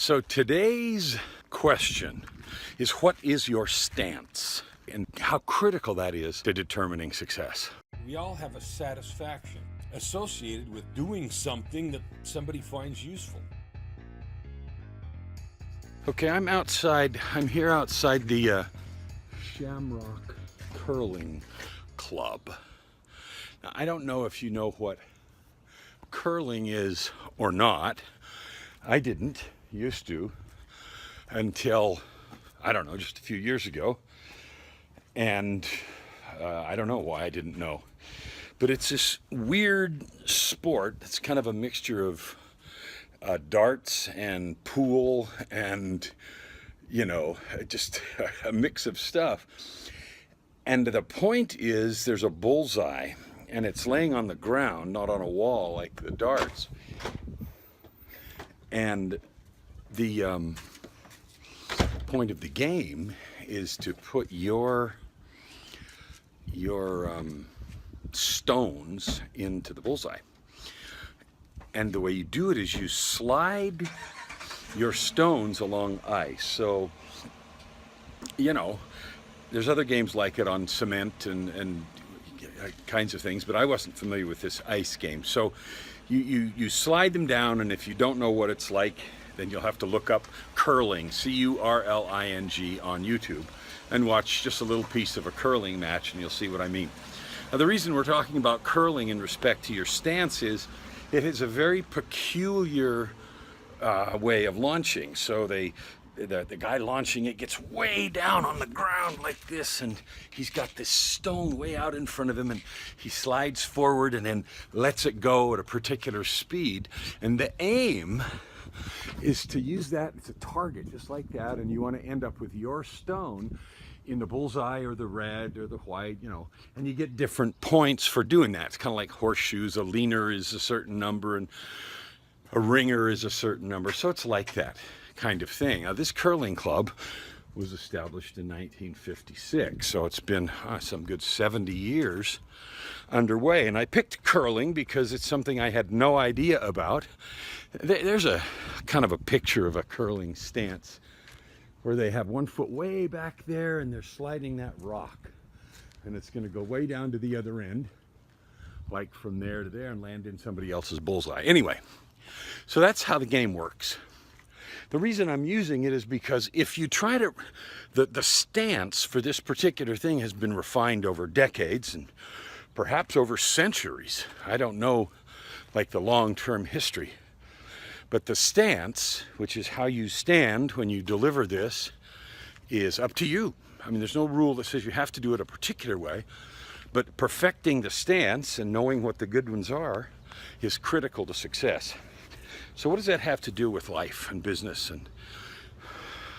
So today's question is, what is your stance and how critical that is to determining success? We all have a satisfaction associated with doing something that somebody finds useful. Okay, I'm here outside the Shamrock Curling Club. Now, I don't know if you know what curling is or not. I didn't, used to, until, I don't know, just a few years ago. And I don't know why I didn't know. But it's this weird sport that's kind of a mixture of darts and pool and, just a mix of stuff. And the point is, there's a bullseye, and it's laying on the ground, not on a wall like the darts. And the point of the game is to put your stones into the bullseye. And the way you do it is you slide your stones along ice. So, there's other games like it on cement and kinds of things, but I wasn't familiar with this ice game. So you slide them down, and if you don't know what it's like, then you'll have to look up curling, C-U-R-L-I-N-G, on YouTube and watch just a little piece of a curling match, and you'll see what I mean. Now, the reason we're talking about curling in respect to your stance is it is a very peculiar way of launching. So the guy launching it gets way down on the ground like this, and he's got this stone way out in front of him, and he slides forward and then lets it go at a particular speed. And the aim is to use that as a target, just like that, and you want to end up with your stone in the bullseye or the red or the white, and you get different points for doing that. It's kind of like horseshoes. A leaner is a certain number and a ringer is a certain number. So it's like that kind of thing. Now, this curling club was established in 1956, so it's been some good 70 years underway. And I picked curling because it's something I had no idea about. There's a kind of a picture of a curling stance where they have one foot way back there and they're sliding that rock, and it's going to go way down to the other end, like from there to there, and land in somebody else's bullseye. Anyway, so that's how the game works. The reason I'm using it is because if you try to, the stance for this particular thing has been refined over decades and perhaps over centuries. I don't know, like, the long-term history. But the stance, which is how you stand when you deliver this, is up to you. I mean, there's no rule that says you have to do it a particular way, but perfecting the stance and knowing what the good ones are is critical to success. So what does that have to do with life and business and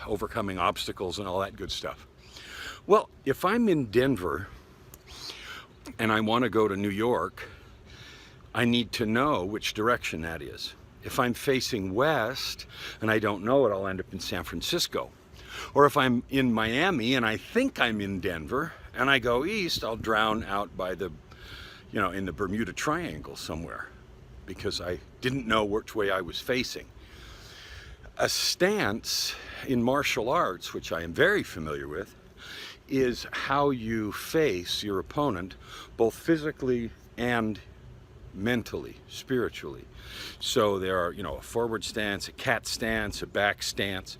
overcoming obstacles and all that good stuff? Well, if I'm in Denver and I want to go to New York, I need to know which direction that is. If I'm facing west and I don't know it, I'll end up in San Francisco. Or if I'm in Miami and I think I'm in Denver and I go east, I'll drown out by the, in the Bermuda Triangle somewhere, because I didn't know which way I was facing. A stance in martial arts, which I am very familiar with, is how you face your opponent, both physically and mentally, spiritually. So there are, a forward stance, a cat stance, a back stance,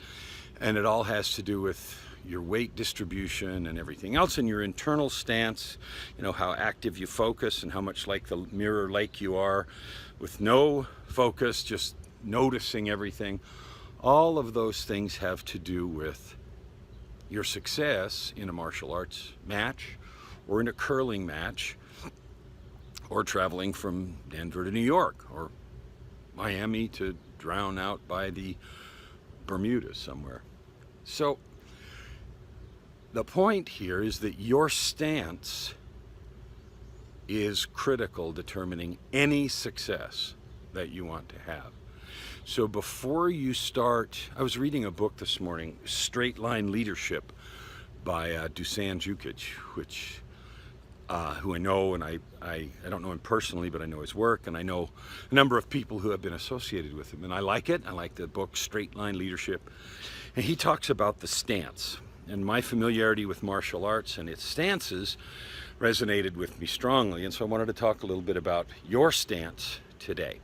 and it all has to do with your weight distribution and everything else, and your internal stance, how active you focus and how much like the mirror lake you are with no focus, just noticing everything. All of those things have to do with your success in a martial arts match or in a curling match, or traveling from Denver to New York or Miami to drown out by the Bermudas somewhere. So the point here is that your stance is critical determining any success that you want to have. So before you start, I was reading a book this morning, Straight Line Leadership by Dusan Jukic, which who I know, and I don't know him personally, but I know his work, and I know a number of people who have been associated with him, and I like it. I like the book Straight Line Leadership, and he talks about the stance, and my familiarity with martial arts and its stances resonated with me strongly, and so I wanted to talk a little bit about your stance today.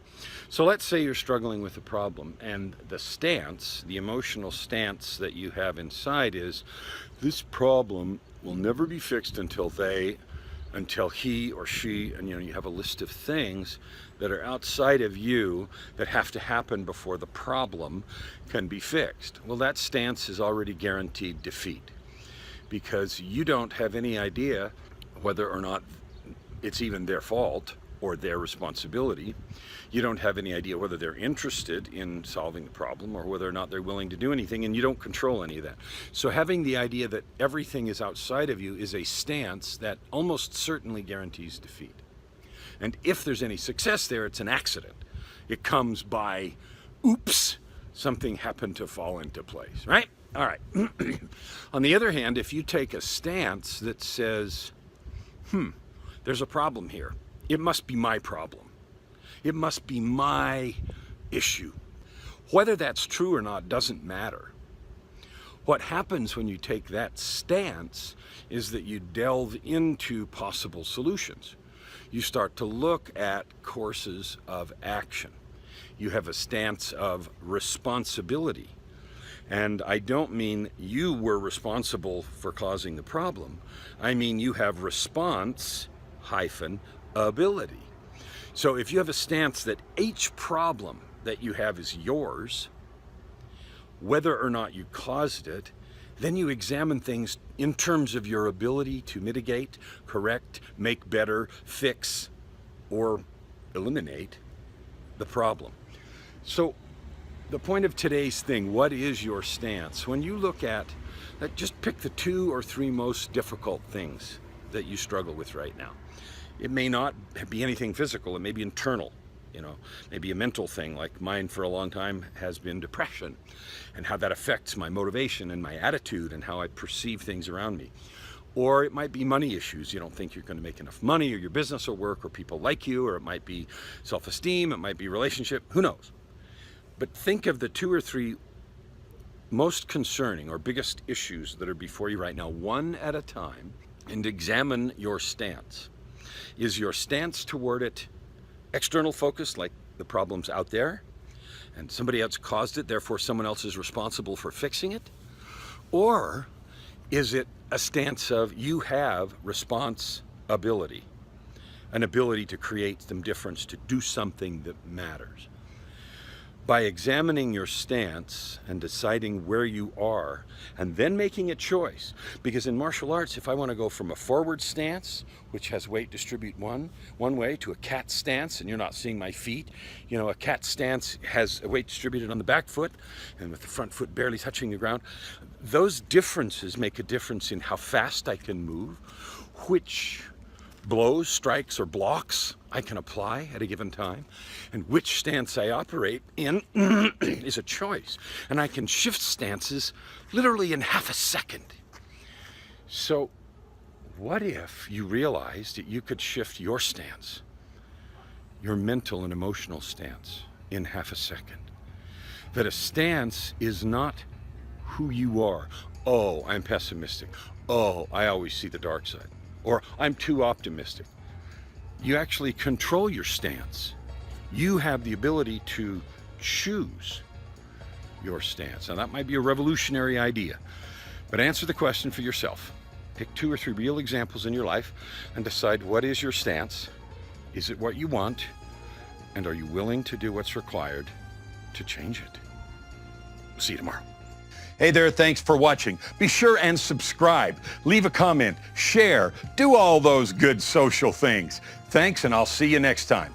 So let's say you're struggling with a problem, and the stance, the emotional stance that you have inside is, this problem will never be fixed until he or she, and you have a list of things that are outside of you that have to happen before the problem can be fixed. Well, that stance is already guaranteed defeat, because you don't have any idea whether or not it's even their fault or their responsibility. You don't have any idea whether they're interested in solving the problem or whether or not they're willing to do anything, and you don't control any of that. So having the idea that everything is outside of you is a stance that almost certainly guarantees defeat. And if there's any success there, it's an accident. It comes by, oops, something happened to fall into place, right? All right. On the other hand, if you take a stance that says, there's a problem here. It must be my problem. It must be my issue. Whether that's true or not doesn't matter. What happens when you take that stance is that you delve into possible solutions. You start to look at courses of action. You have a stance of responsibility. And I don't mean you were responsible for causing the problem. I mean you have response-ability. So if you have a stance that each problem that you have is yours, whether or not you caused it, then you examine things in terms of your ability to mitigate, correct, make better, fix, or eliminate the problem. So the point of today's thing, what is your stance? When you look at that, just pick the 2 or 3 most difficult things that you struggle with right now. It may not be anything physical, it may be internal, maybe a mental thing, like mine for a long time has been depression, and how that affects my motivation and my attitude and how I perceive things around me. Or it might be money issues. You don't think you're going to make enough money, or your business will work, or people like you, or it might be self-esteem, it might be relationship, who knows? But think of the 2 or 3 most concerning or biggest issues that are before you right now, one at a time, and examine your stance. Is your stance toward it external focus, like the problem's out there and somebody else caused it, therefore someone else is responsible for fixing it? Or is it a stance of you have responsibility, an ability to create some difference, to do something that matters? By examining your stance and deciding where you are, and then making a choice. Because in martial arts, if I want to go from a forward stance, which has weight distribute one way, to a cat stance, and you're not seeing my feet, a cat stance has a weight distributed on the back foot, and with the front foot barely touching the ground. Those differences make a difference in how fast I can move, which blows, strikes, or blocks I can apply at a given time, and which stance I operate in is a choice. And I can shift stances literally in half a second. So what if you realized that you could shift your stance, your mental and emotional stance, in half a second? That a stance is not who you are. Oh, I'm pessimistic. Oh, I always see the dark side. Or I'm too optimistic. You actually control your stance. You have the ability to choose your stance. Now that might be a revolutionary idea, but answer the question for yourself. Pick 2 or 3 real examples in your life and decide, what is your stance? Is it what you want? And are you willing to do what's required to change it? See you tomorrow. Hey there, thanks for watching. Be sure and subscribe, leave a comment, share, do all those good social things. Thanks, and I'll see you next time.